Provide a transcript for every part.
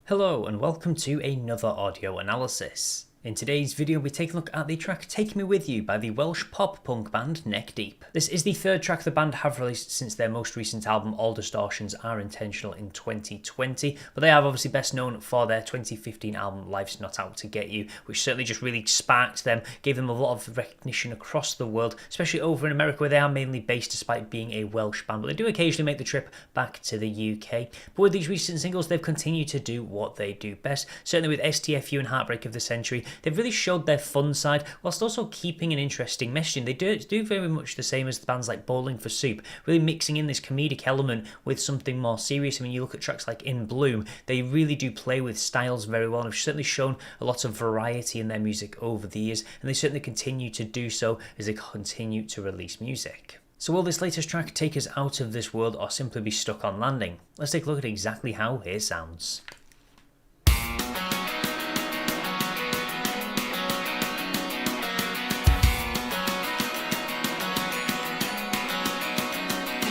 Hello and welcome to another audio analysis. In today's video, we take a look at the track Take Me With You by the Welsh pop punk band Neck Deep. This is the third track the band have released since their most recent album All Distortions Are Intentional in 2020, but they are obviously best known for their 2015 album Life's Not Out to Get You, which certainly just really sparked them, gave them a lot of recognition across the world, especially over in America where they are mainly based despite being a Welsh band, but they do occasionally make the trip back to the UK. But with these recent singles, they've continued to do what they do best, certainly with STFU and Heartbreak of the Century. They've really showed their fun side whilst also keeping an interesting messaging. They do very much the same as the bands like Bowling for Soup, really mixing in this comedic element with something more serious. I mean, you look at tracks like In Bloom, they really do play with styles very well and have certainly shown a lot of variety in their music over the years, and they certainly continue to do so as they continue to release music. So will this latest track take us out of this world or simply be stuck on landing? Let's take a look at exactly how it sounds.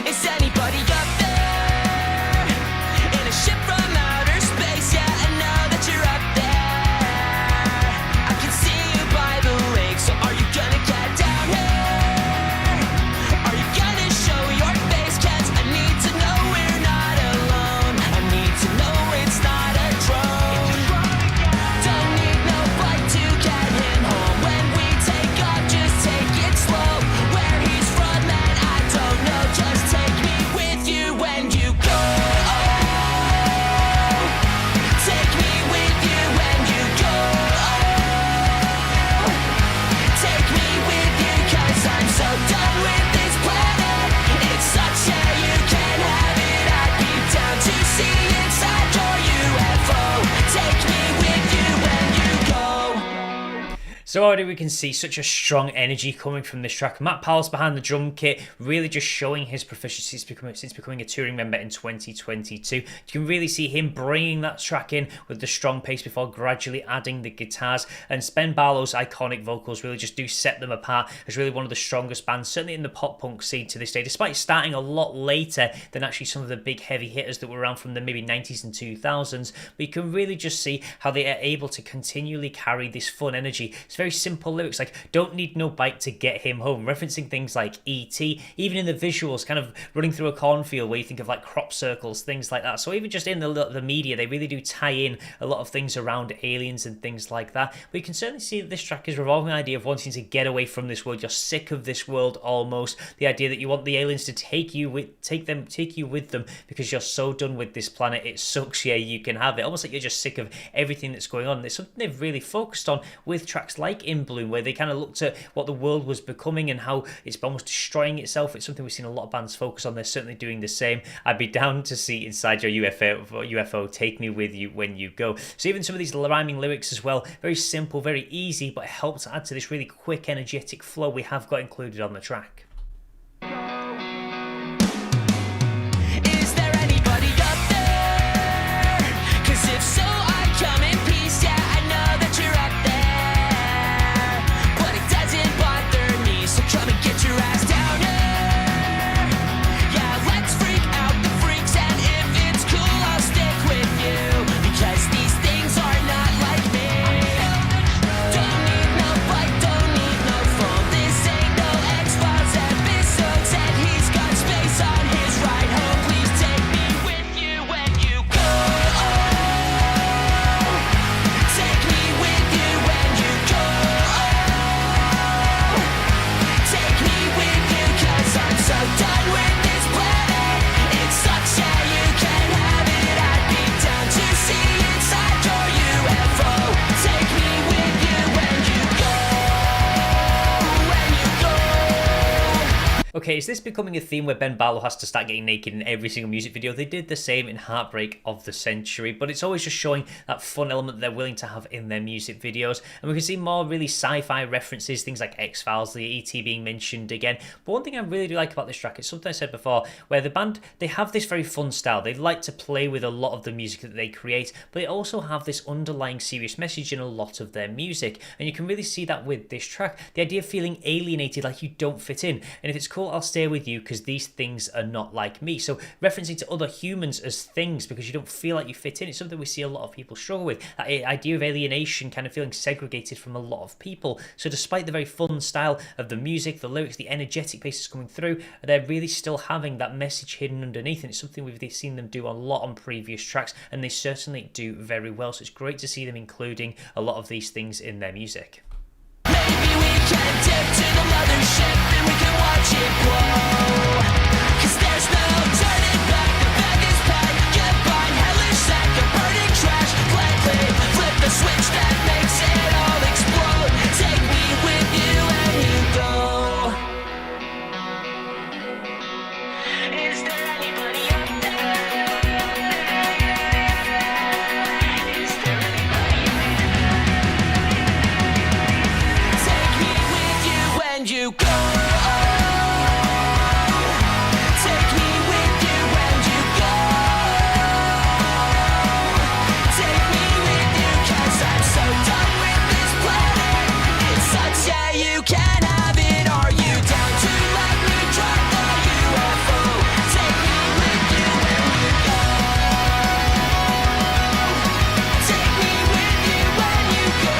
Is anybody up there in a ship from outer space? Yeah, I know that you're up there. I can see you by the lake, so are you gonna get down here? Are you gonna show your face? 'Cause I need to know we're not alone. I need to know it's not a drone. Don't need no flight to get him home. When we take off, just take it slow. Where he's from, man, I don't know. Just take me with you when you go. Take me with you when you go. Take me with you 'cause I'm so done with this planet. It's such a you can't have it. I'd be down to see inside your UFO. Take me with you when you go. So already we can see such a strong energy coming from this track. Matt Powell's behind the drum kit, really just showing his proficiency since becoming a touring member in 2022. You can really see him bringing that track in with the strong pace before gradually adding the guitars. And Ben Barlow's iconic vocals really just do set them apart as really one of the strongest bands, certainly in the pop punk scene to this day, despite starting a lot later than actually some of the big heavy hitters that were around from the maybe 90s and 2000s. But you can really just see how they are able to continually carry this fun energy. It's very simple lyrics like "don't need no bike to get him home," referencing things like E.T., even in the visuals, kind of running through a cornfield where you think of like crop circles, things like that. So even just in the media, they really do tie in a lot of things around aliens and things like that. But you can certainly see that this track is revolving the idea of wanting to get away from this world. You're sick of this world almost. The idea that you want the aliens to take you with them because you're so done with this planet. It sucks, yeah, you can have it. Almost like you're just sick of everything that's going on. And it's something they've really focused on with tracks like In Bloom, where they kind of looked at what the world was becoming and how it's almost destroying itself. It's something we've seen a lot of bands focus on. They're certainly doing the same. I'd be down to see inside your UFO, take me with you when you go. So even some of these rhyming lyrics as well, very simple, very easy, but it helps add to this really quick, energetic flow we have got included on the track. Is there anybody up there? 'Cause if so, I come in peace. Yeah, I know that you're up there, but it doesn't bother me. So come and get your ass down here. Yeah, let's freak out the freaks, and if it's cool, I'll stick with you because these things are not like me. Don't need no bike, don't need no phone. This ain't no X-Files episode. Said he's got space on his ride home. Please take me with you when you go. Take me with you when you go. Take me with you 'cause I'm so done with this planet. It sucks, yeah, you can't have it. I'd be down to see inside your UFO. Take me with you when you go. When you go. Okay, is this becoming a theme where Ben Barlow has to start getting naked in every single music video? They did the same in Heartbreak of the Century, but it's always just showing that fun element that they're willing to have in their music videos. And we can see more really sci-fi references, things like X-Files, the E.T. being mentioned again. But one thing I really do like about this track, it's something I said before, where the band, they have this very fun style. They like to play with a lot of the music that they create, but they also have this underlying serious message in a lot of their music. And you can really see that with this track. The idea of feeling alienated, like you don't fit in. And if it's cool, I'll stay with you because these things are not like me. So referencing to other humans as things because you don't feel like you fit in, it's something we see a lot of people struggle with. That idea of alienation, kind of feeling segregated from a lot of people. So despite the very fun style of the music, the lyrics, the energetic pieces coming through, they're really still having that message hidden underneath, and it's something we've seen them do a lot on previous tracks, and they certainly do very well. So it's great to see them including a lot of these things in their music. Maybe we can dip to the mothership and we can watch it blow. 'Cause there's no turning back, the bag is packed. Goodbye, hellish sack of burning trash. Play, flip the switch that makes it all explode. Take me with you and you go. Is there anybody up there? Is there anybody Take me with you when you go. Take me with you when you go. Take me with you 'cause I'm so done with this planet. It sucks, yeah, you can have it. Are you down to let me drive the UFO? Take me with you when you go. Take me with you when you go.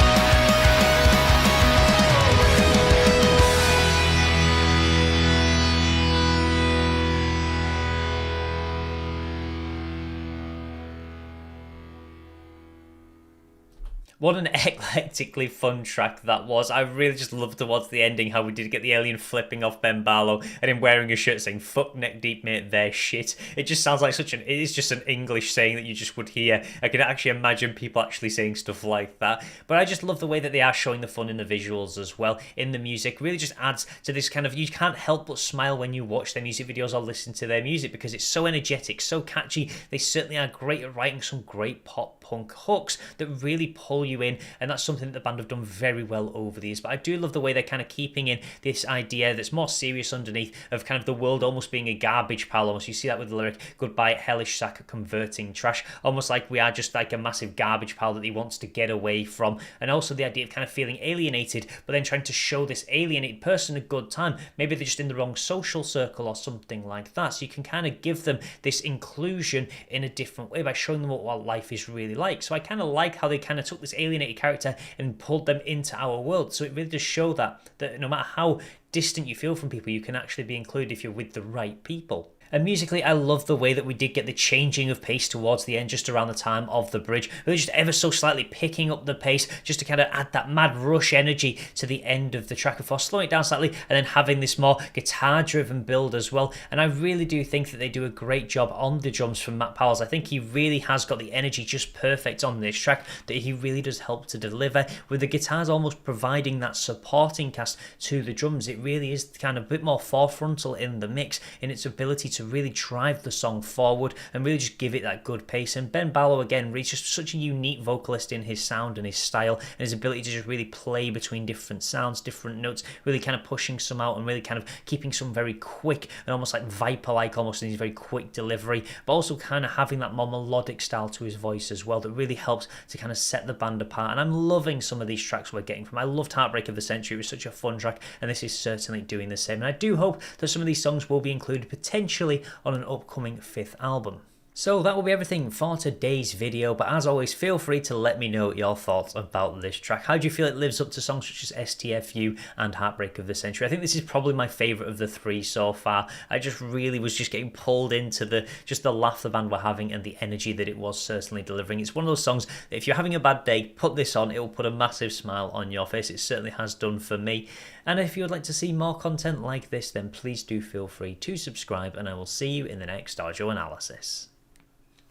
What an eclectically fun track that was. I really just loved towards the ending how we did get the alien flipping off Ben Barlow and him wearing a shirt saying "fuck neck deep mate, they're shit." It just sounds like it is just an English saying that you just would hear. I can actually imagine people actually saying stuff like that. But I just love the way that they are showing the fun in the visuals as well. In the music really just adds to this kind of, you can't help but smile when you watch their music videos or listen to their music because it's so energetic, so catchy. They certainly are great at writing some great pop punk hooks that really pull you in, and that's something that the band have done very well over the years. But I do love the way they're kind of keeping in this idea that's more serious underneath of kind of the world almost being a garbage pile almost. You see that with the lyric "Goodbye hellish sack of converting trash," almost like we are just like a massive garbage pile that he wants to get away from. And also the idea of kind of feeling alienated but then trying to show this alienated person a good time. Maybe they're just in the wrong social circle or something like that, so you can kind of give them this inclusion in a different way by showing them what life is really like. So I kind of like how they kind of took this alienated character and pulled them into our world. So it really does show that no matter how distant you feel from people, you can actually be included if you're with the right people. And musically, I love the way that we did get the changing of pace towards the end, just around the time of the bridge. Really just ever so slightly picking up the pace, just to kind of add that mad rush energy to the end of the track before slowing it down slightly, and then having this more guitar-driven build as well. And I really do think that they do a great job on the drums from Matt Powers. I think he really has got the energy just perfect on this track, that he really does help to deliver, with the guitars almost providing that supporting cast to the drums. It really is kind of a bit more forefrontal in the mix in its ability to really drive the song forward and really just give it that good pace. And Ben Barlow, again, he's just such a unique vocalist in his sound and his style and his ability to just really play between different sounds, different notes, really kind of pushing some out and really kind of keeping some very quick and almost like Viper-like almost in his very quick delivery, but also kind of having that more melodic style to his voice as well that really helps to kind of set the band apart. And I'm loving some of these tracks we're getting from. I loved Heartbreak of the Century. It was such a fun track, and this is certainly doing the same. And I do hope that some of these songs will be included potentially on an upcoming 5th album. So that will be everything for today's video, but as always, feel free to let me know your thoughts about this track. How do you feel it lives up to songs such as STFU and Heartbreak of the Century? I think this is probably my favourite of the three so far. I just really was just getting pulled into the laugh the band were having and the energy that it was certainly delivering. It's one of those songs that if you're having a bad day, put this on, it will put a massive smile on your face. It certainly has done for me. And if you would like to see more content like this, then please do feel free to subscribe, and I will see you in the next audio analysis.